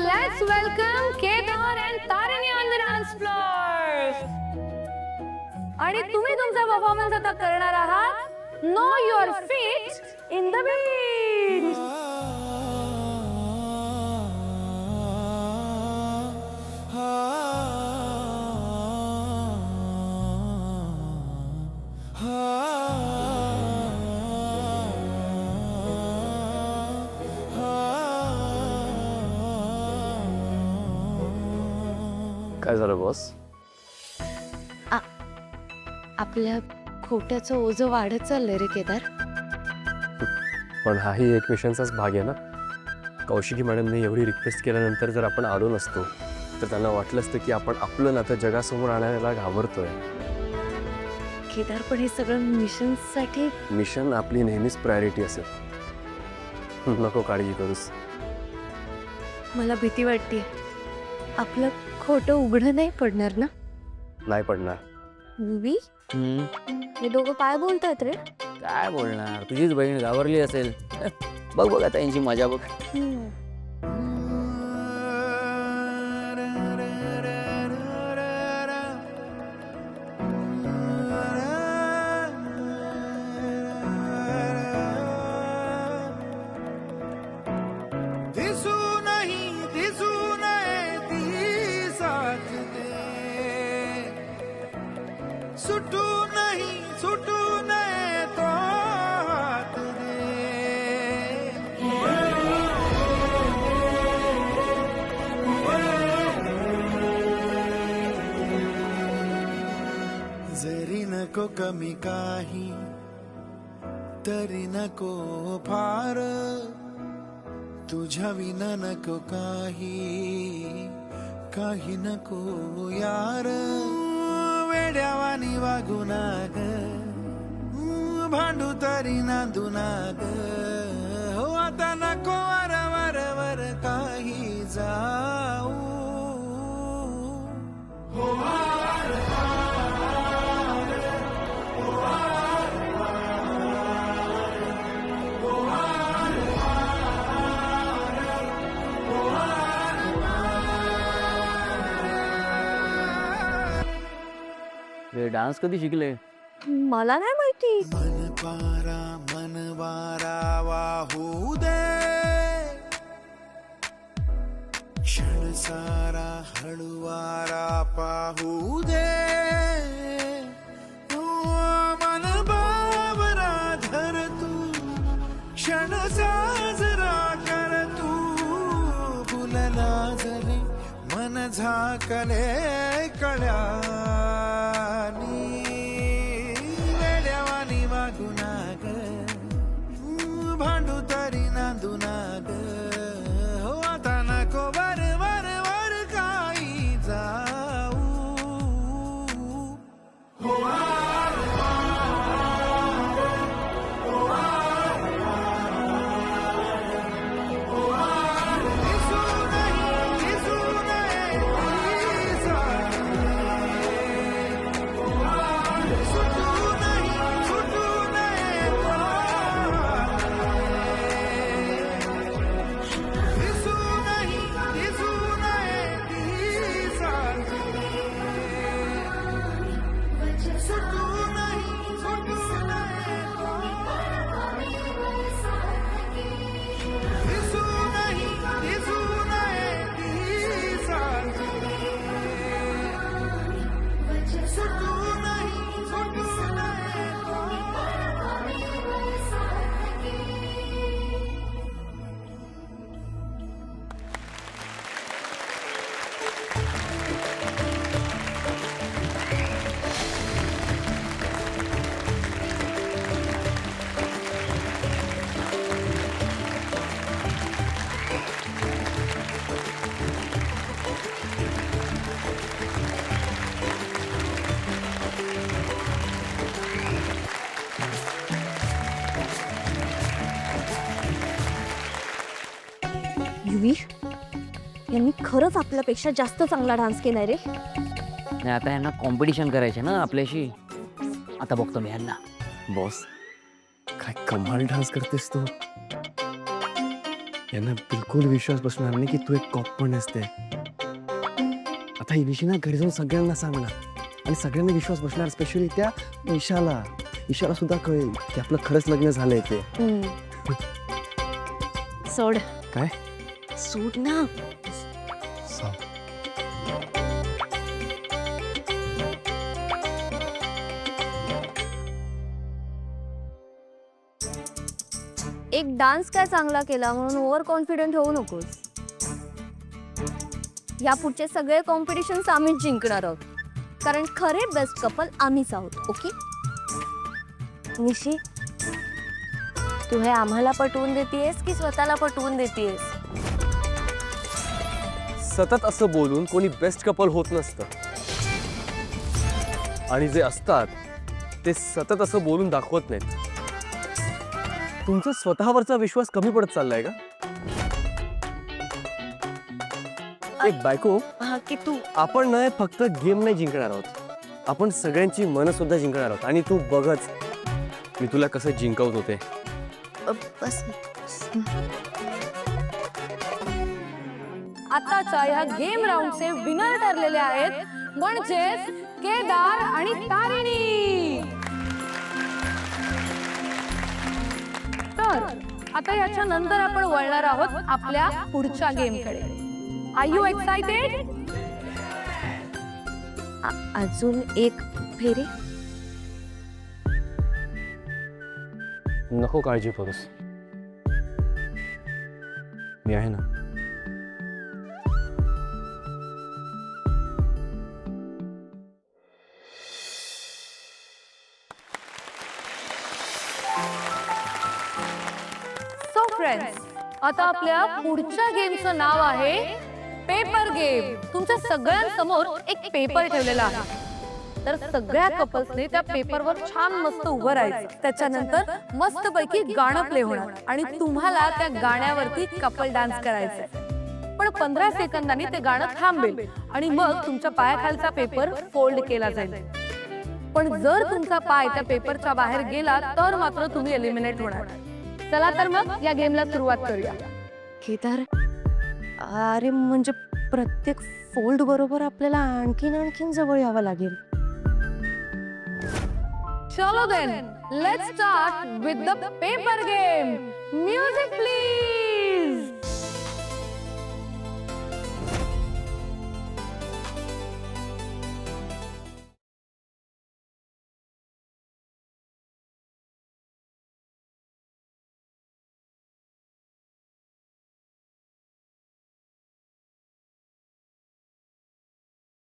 let's welcome Kedar and Tarini on the dance floor. आणि तुम्ही तुमचा परफॉर्मन्स आता करणार आहात know your feet in the beat. काय झालं बॉस? आपल्या खोट्याचं ओझं वाढत चाललंय रे केदार. पण हाही एक मिशनचाच भाग आहे ना. कौशिकी मॅडमने एवढी रिक्वेस्ट केल्यानंतर जर आपण आलो नसतो तर त्यांना वाटलं असतं की आपण आपलं नातं जगासमोर आणायला घाबरतोय. केदार पण हे सगळं मिशनसाठी. मिशन आपली नेहमीच प्रायोरिटी असेल. नको काळजी करूस. मला भीती वाटते आपलं खोटं उघडं नाही पडणार ना. नाही पडणार. मूवी हे दोघं काय बोलतात रे. काय बोलणार, तुझीच बहीण घाबरली असेल. बघ बघ आता यांची मजा बघ. जरी नको कमी काही तरी नको फार, तुझ्या विना नको काही, काही नको यार. वेड्यावानी वागू नाग, भांडू तरी नांदू नाग. हो आता नको वर वर वर काही जाऊ. हो डान्स कधी शिकले? मला नाही माहिती. मन वारा वाहू दे, क्षण सारा हळुवारा पाहू दे. मन बाबरा धर तू, क्षण साजरा कर तू. फुलला जरी मन झाकले कळ्या, भांडू तरी नांदू नाग. हो आता नको वर वर वर काही जाऊ. हो युवी यांनी खरंच आपल्यापेक्षा जास्त चांगला डान्स केलाय रे. नाही आता यांना कॉम्पिटिशन करायचे ना आपल्याशी. आता बघतो मी यांना. बॉस काय कमाल डान्स करतेस तू. यांना बिलकुल विश्वास बसणार नाही की तू एक कॉप पण असते. आता ही विषय ना घरी जाऊन सगळ्यांना सांगणार आणि सगळ्यांना विश्वास बसणार, स्पेशली त्या ईशाला सुद्धा कळेल की आपलं खरंच लग्न झालंय ते. सोड. काय? सोड ना. एक डान्स काय चांगला केला म्हणून ओव्हर कॉन्फिडंट होऊ नकोस. या पुढचे सगळे कॉम्पिटिशन्स आम्हीच जिंकणार आहोत, कारण खरे बेस्ट कपल आम्हीच आहोत. ओके निशी, तू हे आम्हाला पटवून देतेस की स्वतःला पटवून देतेस? सतत असं बोलून कोणी बेस्ट कपल होत नसतं, आणि जे असतात ते सतत असं बोलून दाखवत नाहीत. तुमचा स्वतःवरचा विश्वास कमी पडत चाललाय का? एक बायको, हा की तू आपण नाही फक्त गेम नाही जिंकणार आहोत, आपण सगळ्यांची मनं सुद्धा जिंकणार आहोत. आणि तू बघच मी तुला कसं जिंकवत होते. बस. आताच्या या गेम राऊंडचे विनर ठरलेले आहेत, म्हणजेच केदार आणि तारिणी. तर आता याच्या नंतर आपण वळणार आहोत आपल्या पुढच्या गेमकडे. R you excited? अजून एक फेरी. नको काळजी करूस, मी आहे ना. सो फ्रेंड्स, आता आपल्या पुढच्या गेमचं नाव आहे पेपर गेम. तुमच्या सगळ्यांसमोर एक पेपर ठेवलेला आहे, तर सगळ्या कपल्सने त्या पेपरवर छान मस्त उभं राहायचं. त्याच्यानंतर मस्तपैकी गाणं प्ले होणार आणि तुम्हाला त्या गाण्यावरती कपल डान्स करायचा आहे. पण 15 सेकंदांनी ते गाणं थांबेल आणि मग तुमच्या पायाखालचा पेपर फोल्ड केला जाईल. पण जर तुमचा पाय त्या पेपरच्या बाहेर गेला तर मात्र तुम्ही एलिमिनेट होणार. चला तर मग या गेमला सुरुवात करूया. केदार, अरे म्हणजे प्रत्येक फोल्ड बरोबर आपल्याला आणखीन जवळ यावं लागेल. चलो then, let's start with the paper game. Music please.